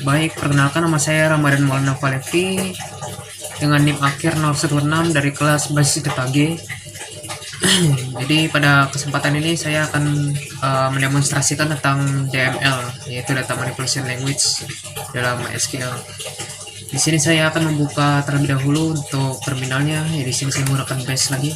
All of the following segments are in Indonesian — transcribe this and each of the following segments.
Baik, perkenalkan nama saya Ramadan Maulana Falevi dengan NIM akhir 016 dari kelas basis DTG. Jadi pada kesempatan ini saya akan mendemonstrasikan tentang DML, yaitu Data Manipulation Language dalam MySQL. Di sini saya akan membuka terlebih dahulu untuk terminalnya. Ya, di sini saya menggunakan base lagi.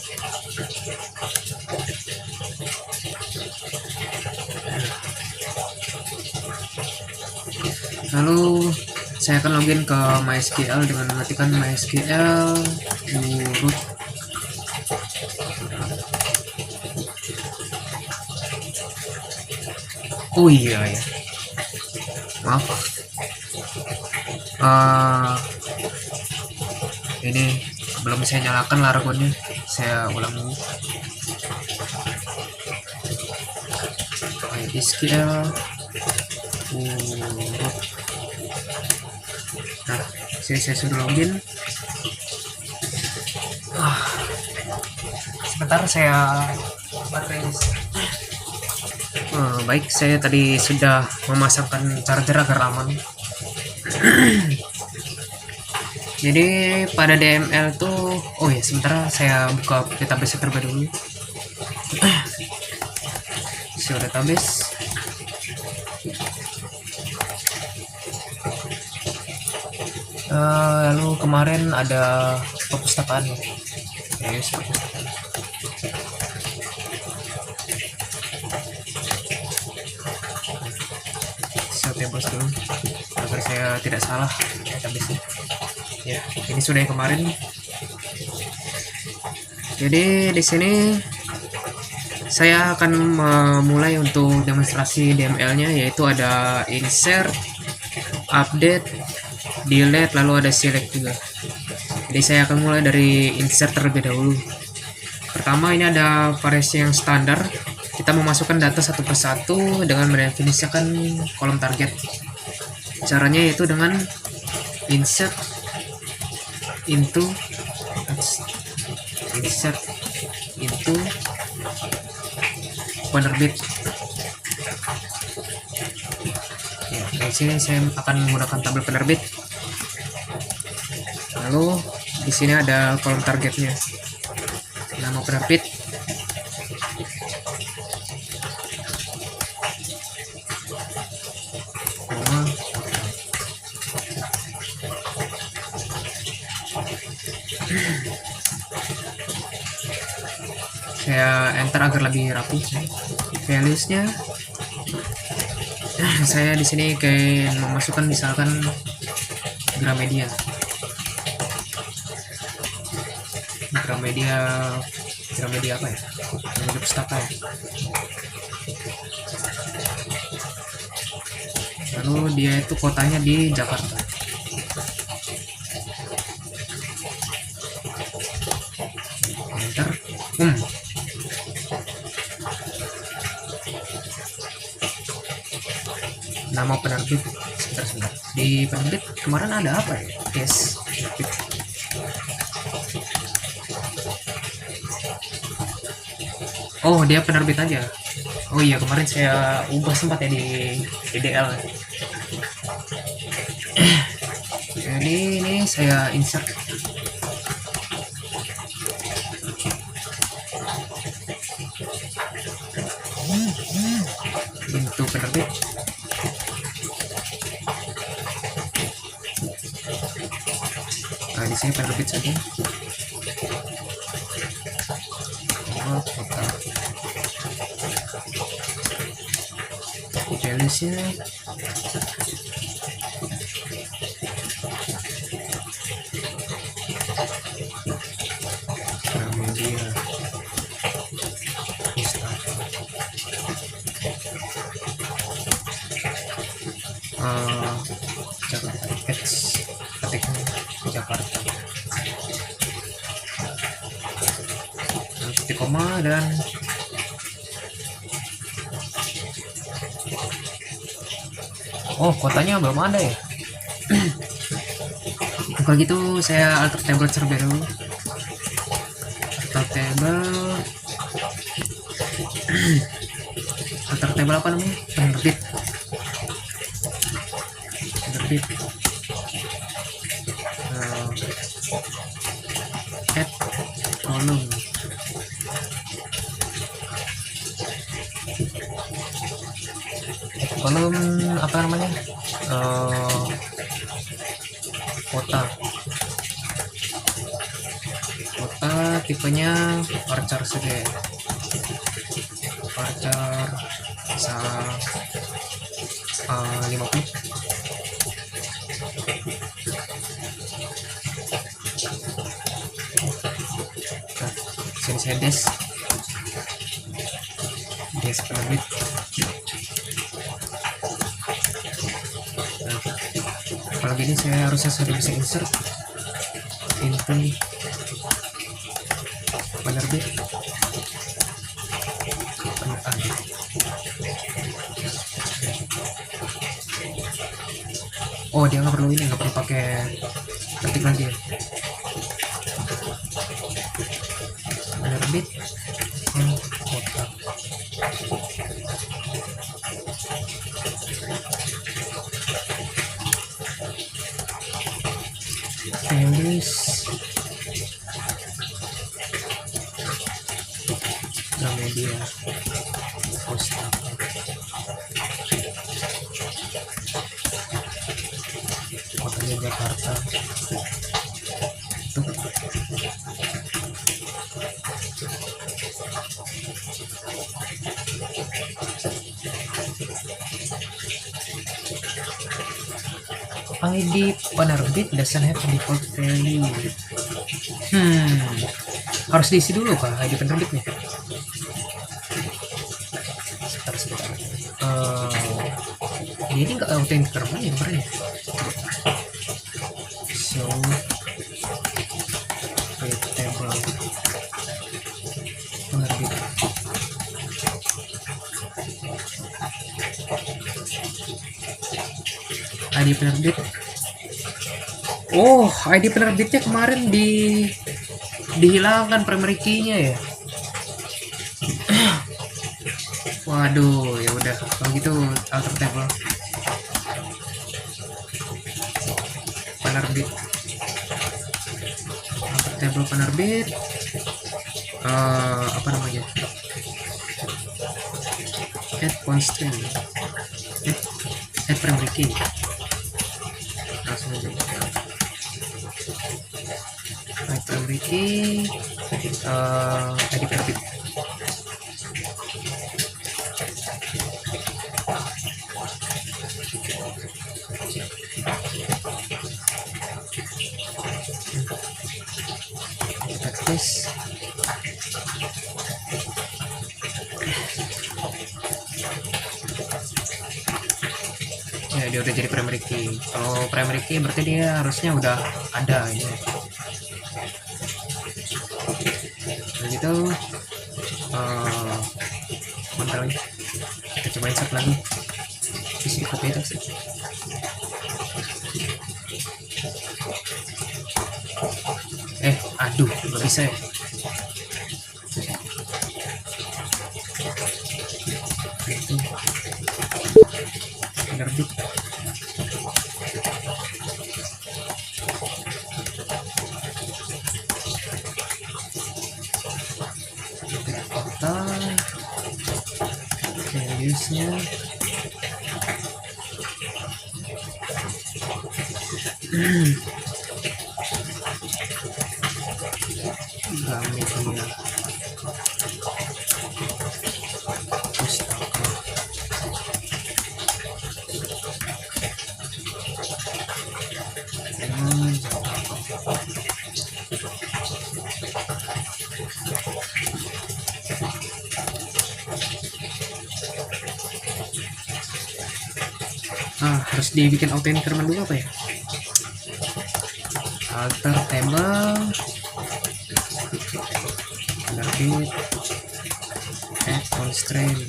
Lalu saya akan login ke MySQL dengan mengetikkan MySQL root. Oh iya ya, maaf. Ini belum saya nyalakan Laragonnya, saya ulang dulu. MySQL root. Nah, saya sudah login. Sebentar saya baterai. Baik, saya tadi sudah memasangkan charger agar aman. Jadi pada DML tuh, oh ya, sebentar saya buka database terlebih dahulu. Show database. Lalu kemarin ada perpustakaan ya. Yes, perpustakaan. Saya tebas dulu agar saya tidak salah database-nya. Ya, ini sudah yang kemarin. Jadi di sini saya akan memulai untuk demonstrasi DML-nya, yaitu ada insert, update, delete, lalu ada select juga. Jadi saya akan mulai dari insert terlebih dahulu. Pertama, ini ada variasi yang standar. Kita memasukkan data satu persatu dengan mendefinisikan kolom target. Caranya yaitu dengan insert into penerbit. Ya, di sini saya akan menggunakan tabel penerbit. Lalu di sini ada kolom targetnya, nama penerbit, saya enter agar lebih rapi. Values-nya saya di sini kayak memasukkan misalkan Gramedia apa ya, Gramedia pustaka ya. Lalu dia itu kotanya di Jakarta. Enter. Nama penerbit, sebentar. Di penerbit kemarin ada apa ya? Yes, penerbit. Oh, dia penerbit aja. Oh iya, kemarin saya ubah sempat ya di DDL. Jadi ini saya insert. Untuk penerbit. Nah, di sini penerbit saja. Values-nya Gramedia Jakarta, ketikkan Jakarta, titik koma, dan oh, kotanya belum ada ya. Kalau gitu saya alter table terlebih dahulu. Alter table apa namanya? Penerbit. penerbit, add column, apa namanya, kota tipenya varchar saja, varchar 50. Sini saya des penerbit. Kalau gini saya harusnya sudah bisa insert penerbit. Oh, dia nggak perlu ini, nggak perlu pakai ketik lagi ya. Penerbit kota. Tulis Gramedia Pustaka. Kotanya Jakarta. Tuh. ID penerbit doesn't have default value. Harus diisi dulu kah ID penerbitnya? Sebentar. Ini nggak authentic ya kemarin. So create table penerbit. ID penerbit. Oh, ID penerbitnya kemarin dihilangkan primary key-nya ya. Waduh, ya udah kalau gitu alter table penerbit. Alter table penerbit. Apa namanya? Add constraint. Add primary key. Langsung aja. Add primary key. ID penerbit. Tes. Ya, dia udah jadi primary key. Kalau primary key berarti dia harusnya udah ada ini. Begitu. Bentar lagi. Kita coba insert lagi. Isi copy itu sih. Aduh, nggak bisa ya. Itu penerbit. Kota values-nya Gramedia Pustaka. Harus dibikin authentic dulu apa ya? Alter table penerbit add constraint.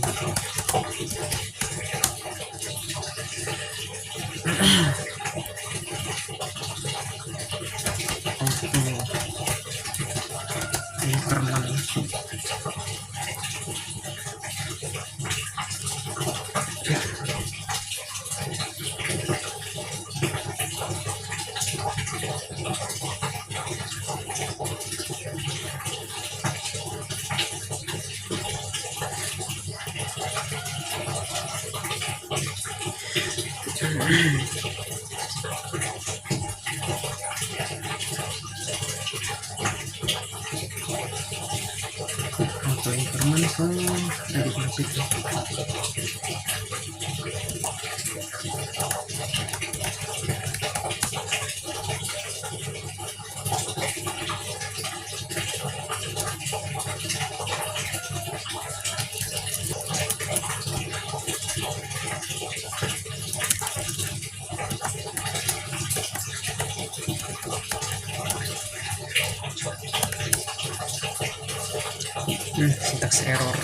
Internal Auto increment ke dari situ. Syntax error.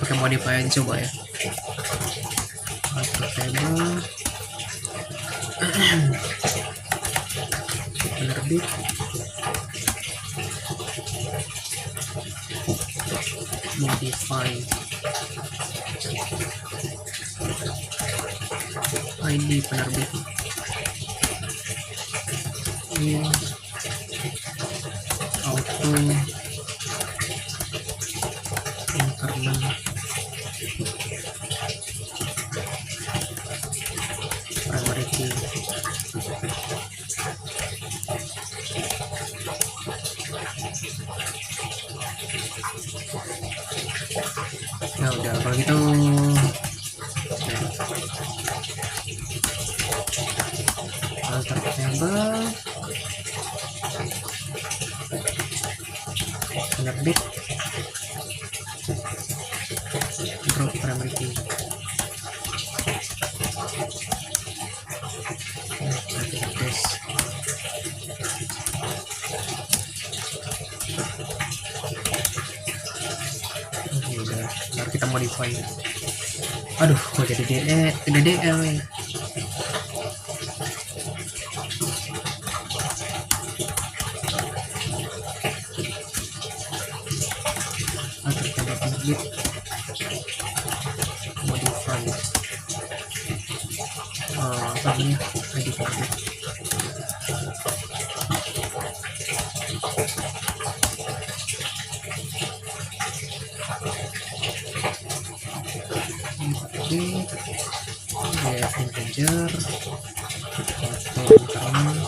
Pakai modifier coba ya. Auto table penerbit modify ID penerbit ini auto increment primary key. Nah udah kalau gitu alter table penerbit drop primary key. Kita tes. Udah, baru kita modify. Aduh, kok jadi DDL ya. Alter table penerbit modify apa namanya ID penerbit. Get integer auto increment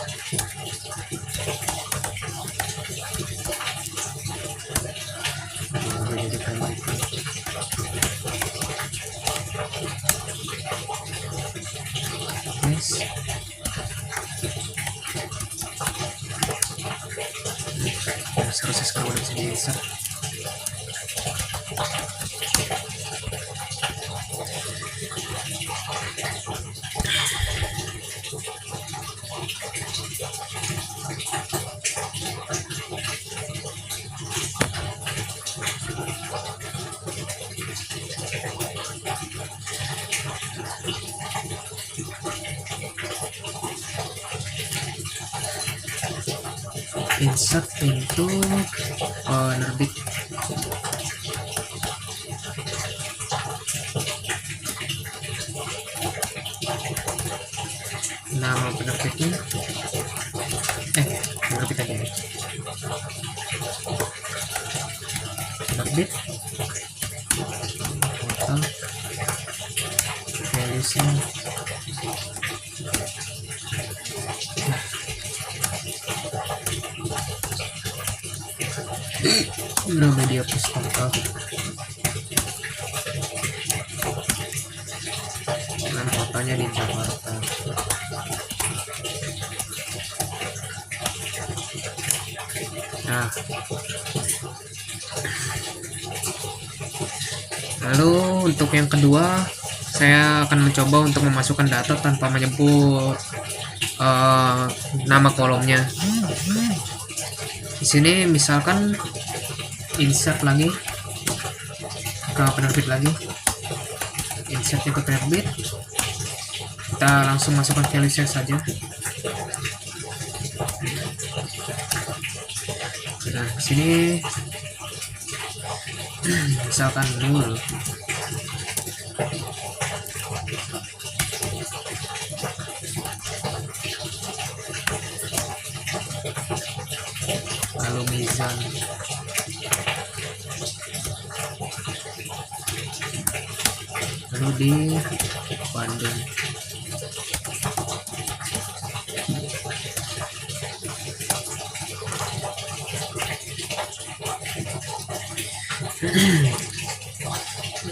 jadi primary key. Yes. Nah, seharusnya sekarang udah bisa di insert. Insert untuk penerbit. Nama penerbitnya penerbit aja nih. Penerbit total tulisnya. Media Pustaka dengan kotanya di Jakarta. Nah, lalu untuk yang kedua, saya akan mencoba untuk memasukkan data tanpa menyebut nama kolomnya. Di sini misalkan insert lagi ke penerbit lagi, insertnya ke penerbit, kita langsung masukkan values saja. Nah, di sini misalkan 0. Lalu mizan, lalu di Bandung.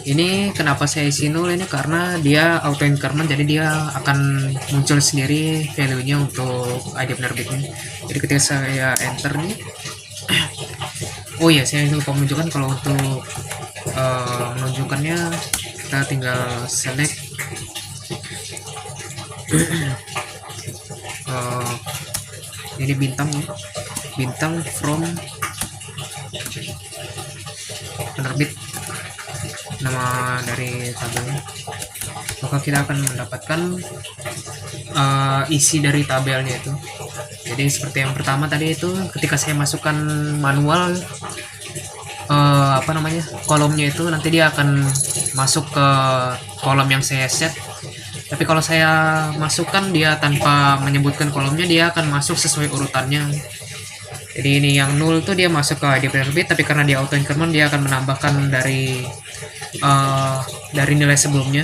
Ini kenapa saya isi 0 ini karena dia auto increment, jadi dia akan muncul sendiri value-nya untuk ID penerbitnya. Jadi ketika saya enter nih, oh ya, saya lupa menunjukkan kalau untuk menunjukkannya kita tinggal select ini bintang ya, bintang from penerbit, nama dari tabelnya, maka kita akan mendapatkan isi dari tabelnya itu. Jadi seperti yang pertama tadi itu, ketika saya masukkan manual kolomnya itu, nanti dia akan masuk ke kolom yang saya set. Tapi kalau saya masukkan dia tanpa menyebutkan kolomnya, dia akan masuk sesuai urutannya. Jadi ini yang 0 tuh dia masuk ke ID penerbit, tapi karena dia auto increment dia akan menambahkan dari nilai sebelumnya.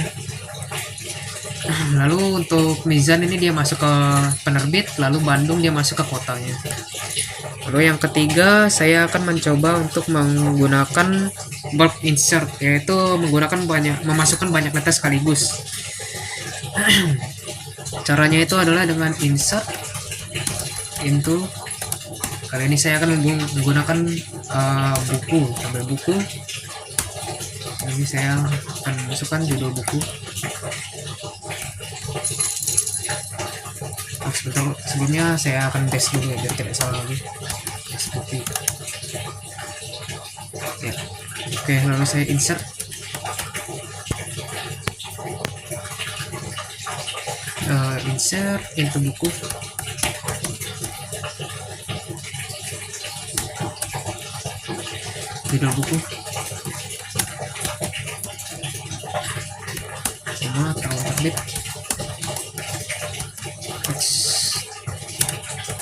Lalu untuk mizan ini dia masuk ke penerbit, lalu Bandung dia masuk ke kotanya. Lalu yang ketiga, saya akan mencoba untuk menggunakan bulk insert, yaitu memasukkan banyak data sekaligus. Caranya itu adalah dengan insert into, kali ini saya akan menggunakan buku, tabel buku. Ini saya akan masukkan judul buku. Sebentar, sebelumnya saya akan tes dulu ya, biar tidak salah lagi. Seperti ya. Oke, lalu saya insert. Insert into buku. Judul buku sama tahun terbit,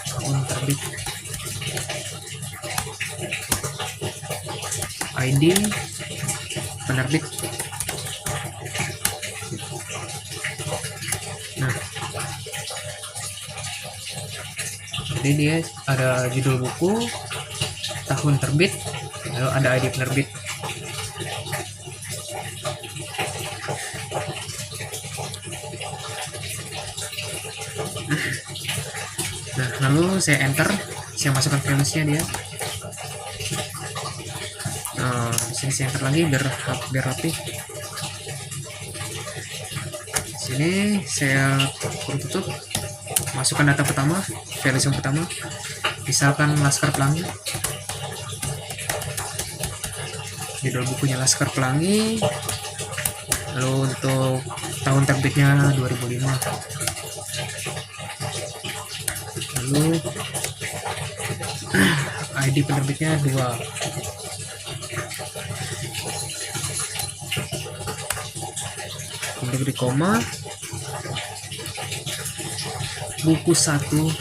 tahun terbit, ID penerbit. Nah, jadi dia ada judul buku, tahun terbit, lalu ada ID penerbit. Nah, lalu saya enter, saya masukkan values-nya dia. Nah, di sini saya enter lagi biar rapi. Sini saya tutup, masukkan data pertama, values yang pertama, misalkan Laskar Pelangi. Judul bukunya Laskar Pelangi, lalu untuk tahun terbitnya 2005, lalu ID penerbitnya 2. Untuk di koma, buku 1,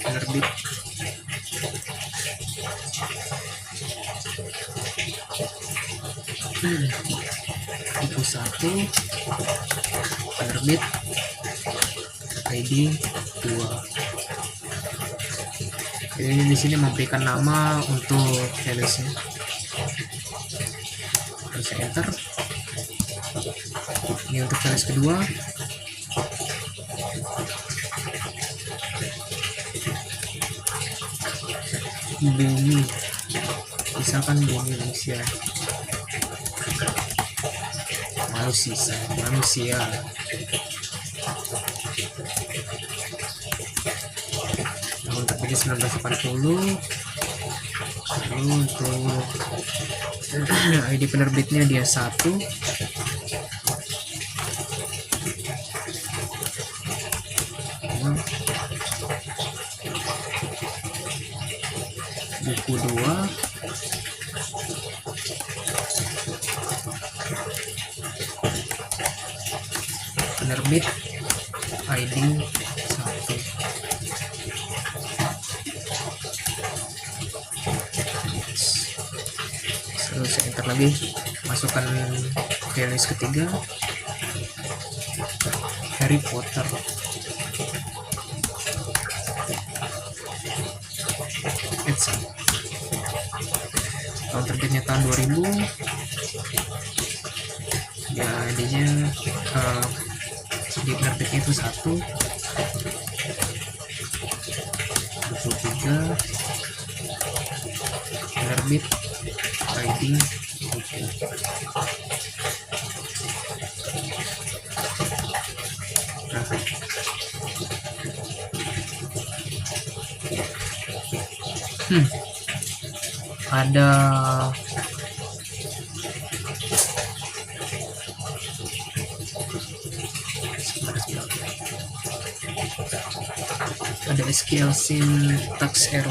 penerbit. buku 1, penerbit, ID 2. Jadi di sini memberikan nama untuk filesnya. Bisa enter. Ini untuk files kedua. Bumi, misalkan bumi manusia. Tahun terbitnya 1980. Lalu untuk ID penerbitnya dia 1. Buku 2, penerbit ID 1. Terus saya enter lagi, masukkan playlist ketiga, Harry Potter. Tahun terbitnya tahun 2000. Ya ID-nya di penerbitnya itu 1. Buku 3, penerbit ID buku. Ada SQL syntax error.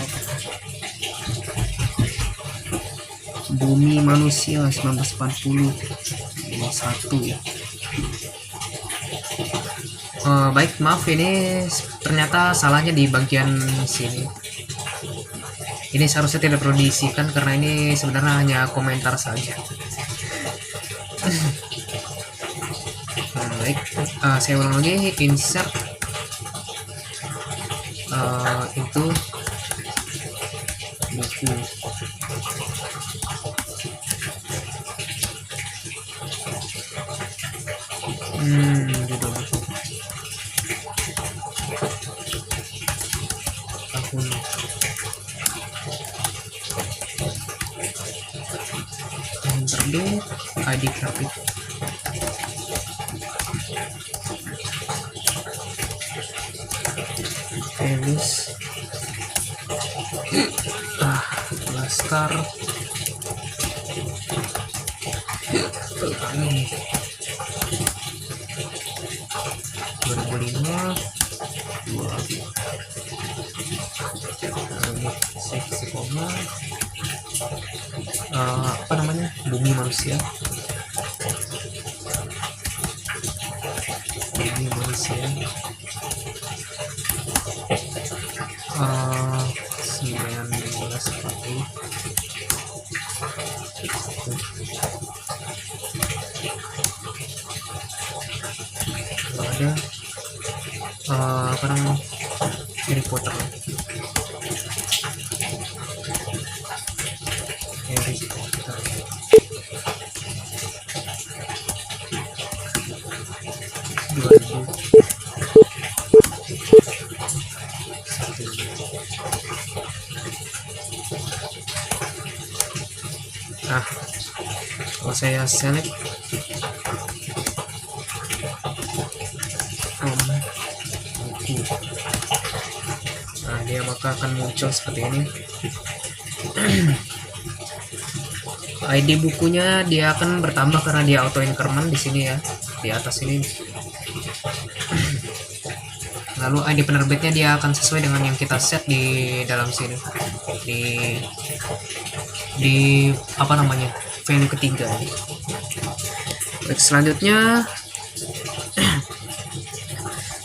Bumi manusia 1940. Ini 1 ya. Baik, maaf, ini ternyata salahnya di bagian sini. Ini seharusnya tidak perlu diisikan karena ini sebenarnya hanya komentar saja. Baik, saya ulang lagi. Insert itu buku. Judul buku. Tahun. Terbit, ID terbit. Felis Laskar ini 2005 seksi koma apa namanya, bumi manusia. Bumi manusia 1940. Ada apa namanya, Harry Potter. Harry Potter 2000. Nah, kalau saya select from buku, nah dia maka akan muncul seperti ini. ID bukunya dia akan bertambah karena dia auto increment di sini ya, di atas ini. Lalu ID penerbitnya dia akan sesuai dengan yang kita set di dalam sini, di apa namanya, value ketiga. Baik, selanjutnya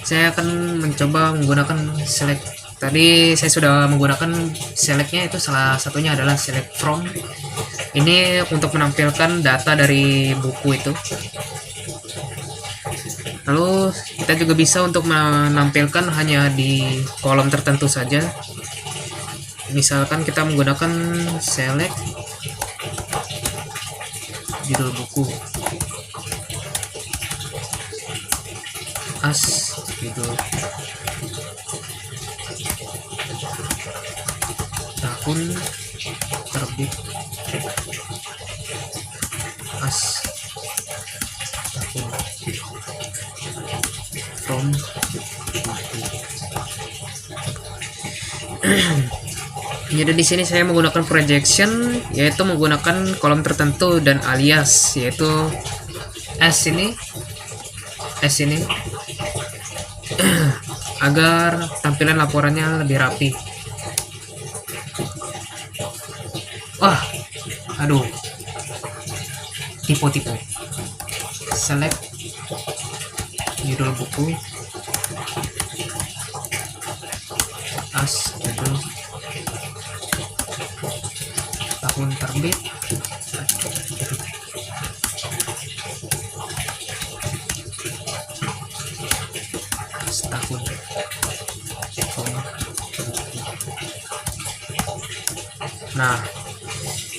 saya akan mencoba menggunakan select. Tadi saya sudah menggunakan selectnya, itu salah satunya adalah select from, Ini untuk menampilkan data dari buku itu. Lalu kita juga bisa untuk menampilkan hanya di kolom tertentu saja. Misalkan kita menggunakan select judul buku, as judul, tahun terbit, as tahun, from jadi di sini saya menggunakan projection, yaitu menggunakan kolom tertentu, dan alias yaitu s ini agar tampilan laporannya lebih rapi. Wah, aduh, tipe select judul buku, as judul, tahun terbit, tahun. Nah,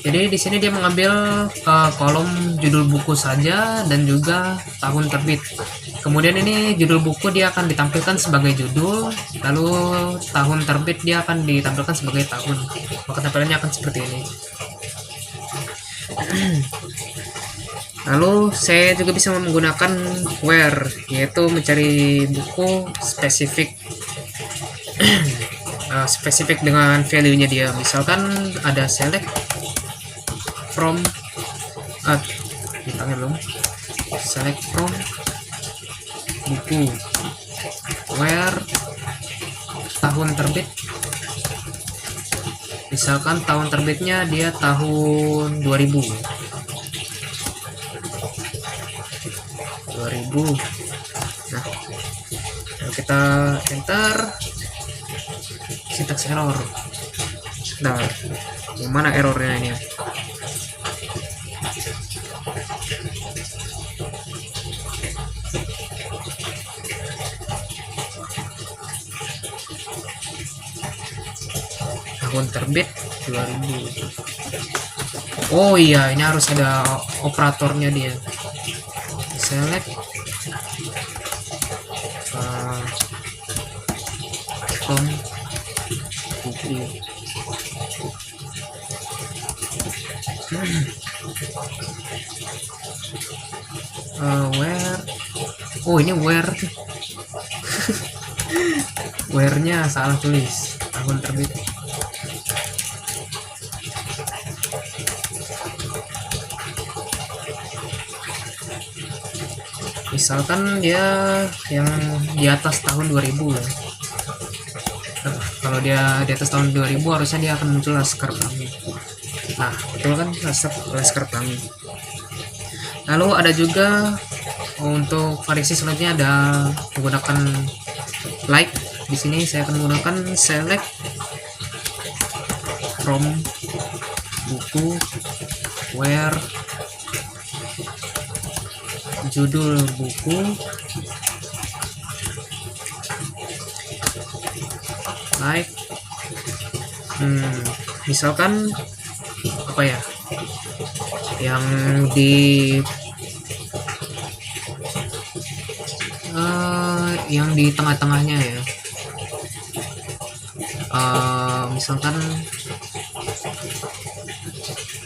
jadi di sini dia mengambil kolom judul buku saja dan juga tahun terbit. Kemudian ini judul buku dia akan ditampilkan sebagai judul, lalu tahun terbit dia akan ditampilkan sebagai tahun. Maka tampilannya akan seperti ini. Lalu saya juga bisa menggunakan where, yaitu mencari buku spesifik spesifik dengan value-nya dia. Misalkan ada select from belum select from buku, where tahun terbit, misalkan tahun terbitnya dia tahun 2000. Nah, kalau kita enter, syntax error. Nah, gimana errornya ini? Tahun terbit 2000. Oh iya, ini harus ada operatornya dia. Select from buku. Where? Oh, ini where. Where-nya salah tulis. Tahun terbit. Misalkan dia yang di atas tahun 2000 ya. Nah, kalau dia di atas tahun 2000 harusnya dia akan muncul laskar pelangi. Nah, betul kan, laskar pelangi. Lalu ada juga untuk variasi selanjutnya ada menggunakan like. Di sini saya akan menggunakan select from buku, where judul buku, like misalkan apa ya, yang di tengah-tengahnya ya, misalkan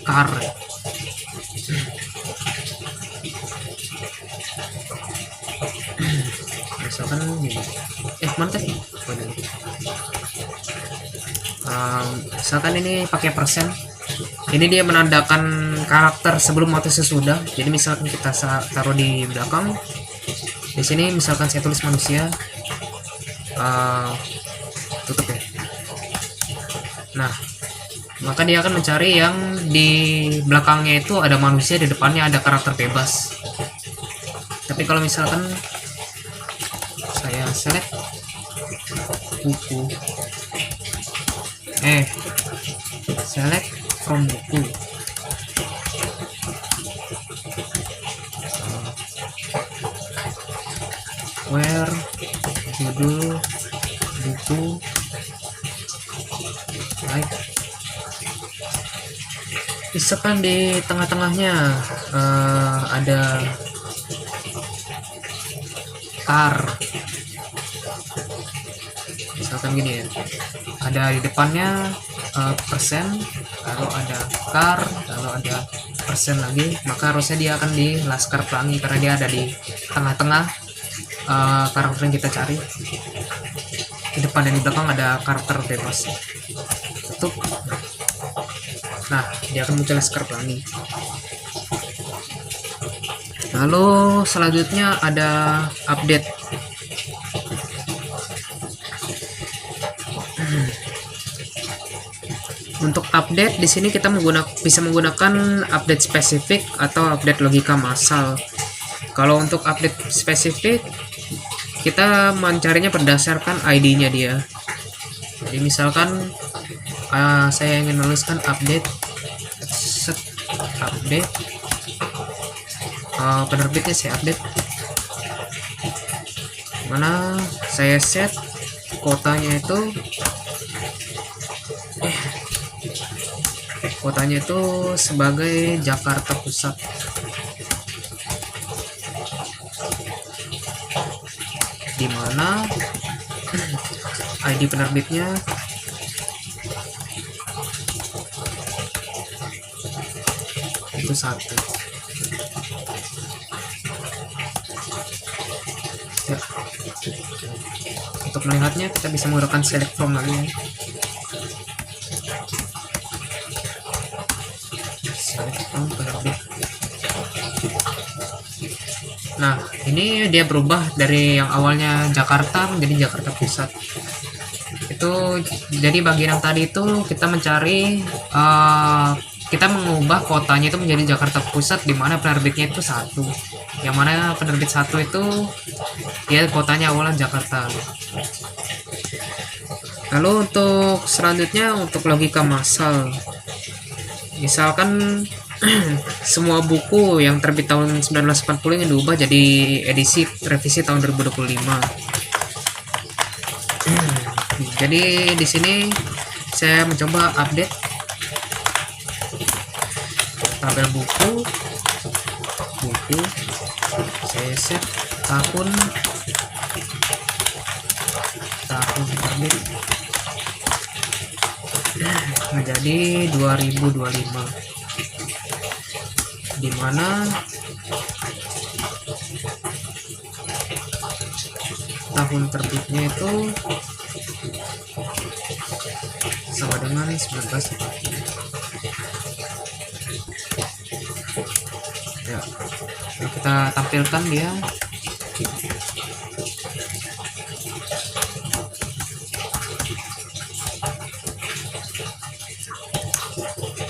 car. Misalkan mana tadi? Misalkan ini pakai persen. Ini dia menandakan karakter sebelum atau sesudah. Jadi misalkan kita taruh di belakang. Di sini misalkan saya tulis manusia, tutup ya. Nah, maka dia akan mencari yang di belakangnya itu ada manusia, di depannya ada karakter bebas. Tapi kalau misalkan saya select buku, select from buku, where, judul, buku, like. Misalkan di tengah-tengahnya ada car, misalkan gini ya, ada di depannya persen, lalu ada car, lalu ada persen lagi, maka harusnya dia akan di Laskar Pelangi karena dia ada di tengah-tengah karakter yang kita cari. Di depan dan di belakang ada karakter bebas. Tutup. Nah, dia akan muncul Laskar Pelangi. Lalu selanjutnya ada update. Untuk update di sini kita bisa menggunakan update spesifik atau update logika massal. Kalau untuk update spesifik kita mencarinya berdasarkan ID-nya dia. Jadi misalkan saya ingin menuliskan update penerbitnya saya update, mana saya set kotanya itu sebagai Jakarta Pusat. Dimana ID penerbitnya itu 1. Ya. Untuk melihatnya kita bisa menggunakan select from lagi ya. Select from penerbit. Nah, ini dia berubah dari yang awalnya Jakarta menjadi Jakarta Pusat. Itu jadi bagian yang tadi itu kita mencari kita mengubah kotanya itu menjadi Jakarta Pusat, di mana penerbitnya itu 1. Yang mana penerbit 1 itu ya kotanya awalnya Jakarta. Lalu untuk selanjutnya untuk logika massal. Misalkan semua buku yang terbit tahun 1980 ini diubah jadi edisi revisi tahun 2025. Jadi di sini saya mencoba update tabel buku, saya set tahun terbit menjadi 2025, dimana tahun terbitnya itu sama dengan 1940. Ya, kita tampilkan dia.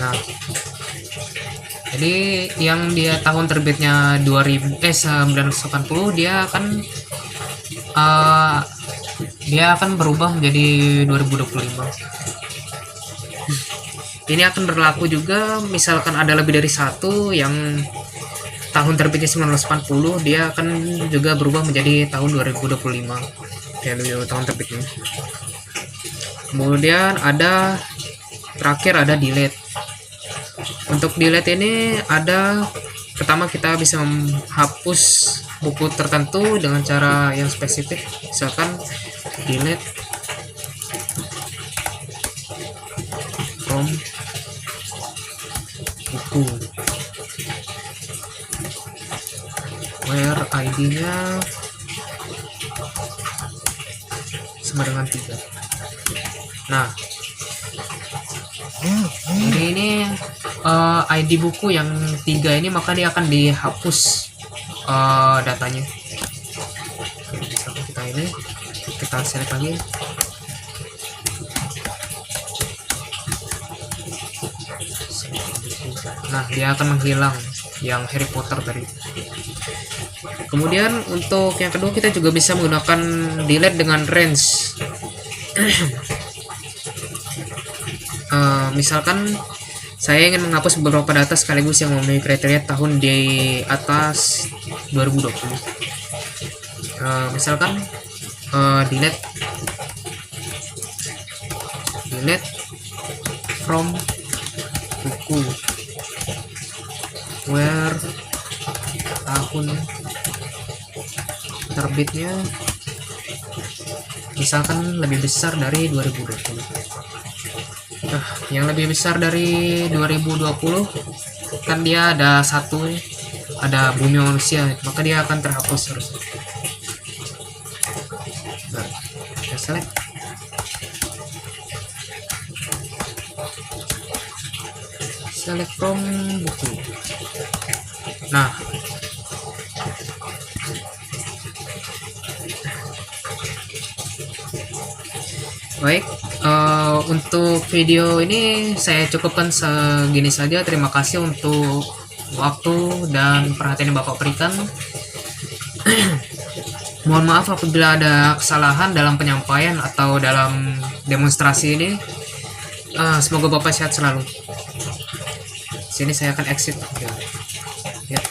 Nah, jadi yang dia tahun terbitnya 1980 dia akan berubah menjadi 2025. Ini akan berlaku juga misalkan ada lebih dari 1 yang tahun terbitnya 1980, dia akan juga berubah menjadi tahun 2025 value tahun terbitnya. Kemudian ada terakhir ada delete. Untuk delete ini ada, pertama kita bisa menghapus buku tertentu dengan cara yang spesifik, misalkan delete from buku, where ID-nya sama dengan 3. Nah, jadi ini ID buku yang 3 ini, maka dia akan dihapus datanya. Misalkan kita select lagi. Nah, dia akan menghilang yang Harry Potter tadi. Kemudian untuk yang kedua kita juga bisa menggunakan delete dengan range. Misalkan saya ingin menghapus beberapa data sekaligus yang memenuhi kriteria tahun di atas 2020. Misalkan delete from buku, where tahun terbitnya misalkan lebih besar dari 2020. Nah, yang lebih besar dari 2020 kan dia ada satu, ada bumi manusia, maka dia akan terhapus harusnya. Nah, kita select from buku. Nah, baik, untuk video ini saya cukupkan segini saja. Terima kasih untuk waktu dan perhatian yang Bapak berikan. Mohon maaf apabila ada kesalahan dalam penyampaian atau dalam demonstrasi ini. Semoga Bapak sehat selalu. Sini saya akan exit. Ya.